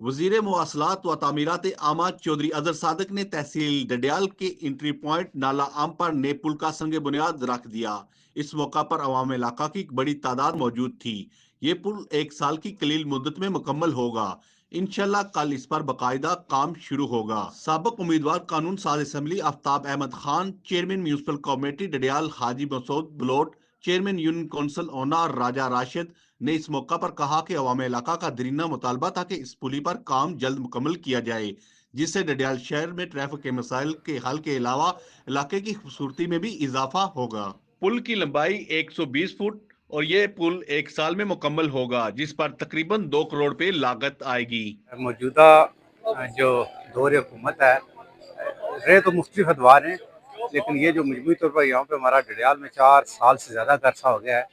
वजीर मवासलात व तामीरात आमा चौधरी अजहर सादक ने तहसील डडियाल के इंट्री पॉइंट नाला आम पर नए पुल का संग बुनियाद रख दिया। इस मौका पर अवाम इलाका की बड़ी तादाद मौजूद थी। ये पुल 1 साल की कलील मुद्दत में मुकम्मल होगा। इंशाल्लाह कल इस पर बाकायदा काम शुरू होगा। साबिक उम्मीदवार कानून साज assembly Aftab Ahmed Khan, chairman municipal committee Dadyal Haji Masood Balot, chairman union council ओना राजा राशिद ने इस मौका पर कहा कि अवाम इलाका का दरीना मुतालबा था कि इस पुली पर काम जल्द मुकम्मल किया जाए, जिससे डडियाल शहर में ट्रैफिक के मसाइल के हल के अलावा इलाके की खूबसूरती में भी इजाफा होगा। पुल की लंबाई 120 फुट और ये पुल 1 साल में मुकम्मल होगा, जिस पर तकरीबन 2 करोड़ रुपए लागत आएगी। मौजूदा जो दौर हुकूमत है, रहे तो मुख्तलिफ अदवार हैं, लेकिन ये जो मजमूई तौर पर यहाँ पे हमारा डडियाल में 4 साल से ज़्यादा का अरसा हो गया है,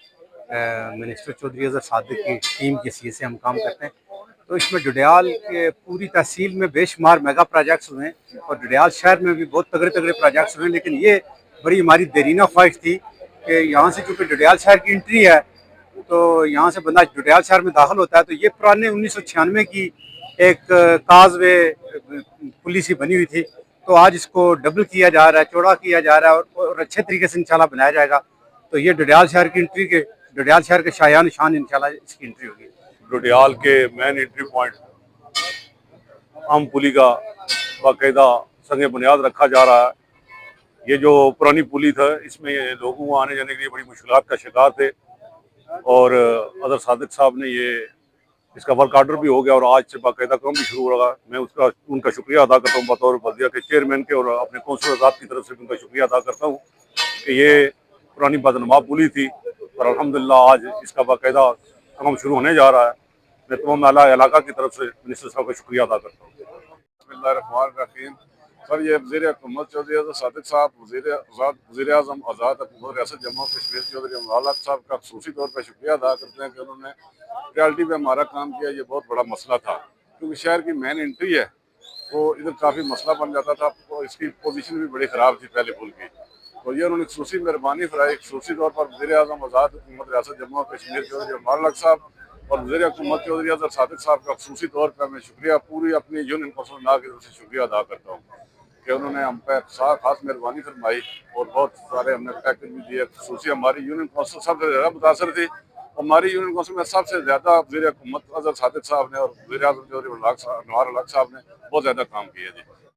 मिनिस्टर चौधरी अजहर सादिक की टीम की सीए से हम काम करते हैं। तो इसमें डडियाल के पूरी तहसील में बेशुमार मेगा प्रोजेक्ट्स हुए हैं और डडियाल शहर में भी बहुत तगड़े तगड़े प्रोजेक्ट्स हुए हैं, लेकिन ये बड़ी हमारी देरीना ख्वाहिश थी कि यहाँ से चूँकि डडियाल शहर की एंट्री है, तो यहाँ से बंदा डडियाल शहर में दाखिल होता है, तो ये पुराने 1996 की एक काजवे पुलिस ही बनी हुई थी। तो आज इसको डबल किया जा रहा है, चौड़ा किया जा रहा है और अच्छे तरीके से इंशाल्लाह बनाया जाएगा। तो ये डडियाल शहर की एंट्री के, डडियाल शहर के शायान निशान इंशाल्लाह इसकी एंट्री होगी। डडियाल के मेन एंट्री पॉइंट आम पुली का बाकायदा संग बुनियाद रखा जा रहा है। ये जो पुरानी पुली था, इसमें लोगों को आने जाने के लिए बड़ी मुश्किलात का शिकार थे और अजहर सादिक साहब ने ये इसका वर्क आर्डर भी हो गया और आज से बाकायदा काम भी शुरू हो रहा है। मैं उनका शुक्रिया अदा करता हूँ बतौर बल्दिया के चेयरमैन के और अपने कौंसिल आज़ाद की तरफ से भी उनका शुक्रिया अदा करता हूँ कि ये पुरानी बदनुमा पुली थी और अल्हम्दुलिल्लाह आज इसका बाकायदा काम शुरू होने जा रहा है। मैं तमाम इलाका की तरफ से मिनिस्टर साहब का शुक्रिया अदा करता हूँ। बिस्मिल्लाहिर्रहमानिर्रहीम। सर, ये वज़ीर हुकूमत चौधरी अजहर सादिक साहब, वज़ीर आज़म आज़ाद हुकूमत रियासत जम्मू कश्मीर चौधरी अमराल साहब का खसूसी तौर पर शुक्रिया अदा करते हैं कि उन्होंने रियलिटी में हमारा काम किया। ये बहुत बड़ा मसला था क्योंकि शहर की मेन एंट्री है, तो इधर काफ़ी मसला बन जाता था और इसकी पोजीशन भी बड़ी ख़राब थी पहले पुल की। तो ये उन्होंने खसूसी मेहरबानी फरमाई, खसूसी तौर पर वज़ीर आज़म आज़ाद हुकूमत रियासत जम्मू कश्मीर चौधरी अमराल साहब और वज़ीर हुकूमत चौधरी अजहर सादिक साहब का खसूसी तौर पर मैं शुक्रिया पूरी अपनी यूनियन कौंसिल की तरफ से शुक्रिया अदा करता हूँ कि उन्होंने हम पर खास मेहरबानी फरमाई और बहुत सारे हमने पैकेज भी दिए। खसूसी हमारी यूनियन कौंसिल सबसे ज़्यादा मुतासर थी। हमारी यूनियन कौंसिल में सबसे ज़्यादा वज़ीर हुकूमत अजहर सादिक साहब ने और वज़ीर आज़म चौधरी अनवार साहब ने बहुत ज़्यादा काम किया जी।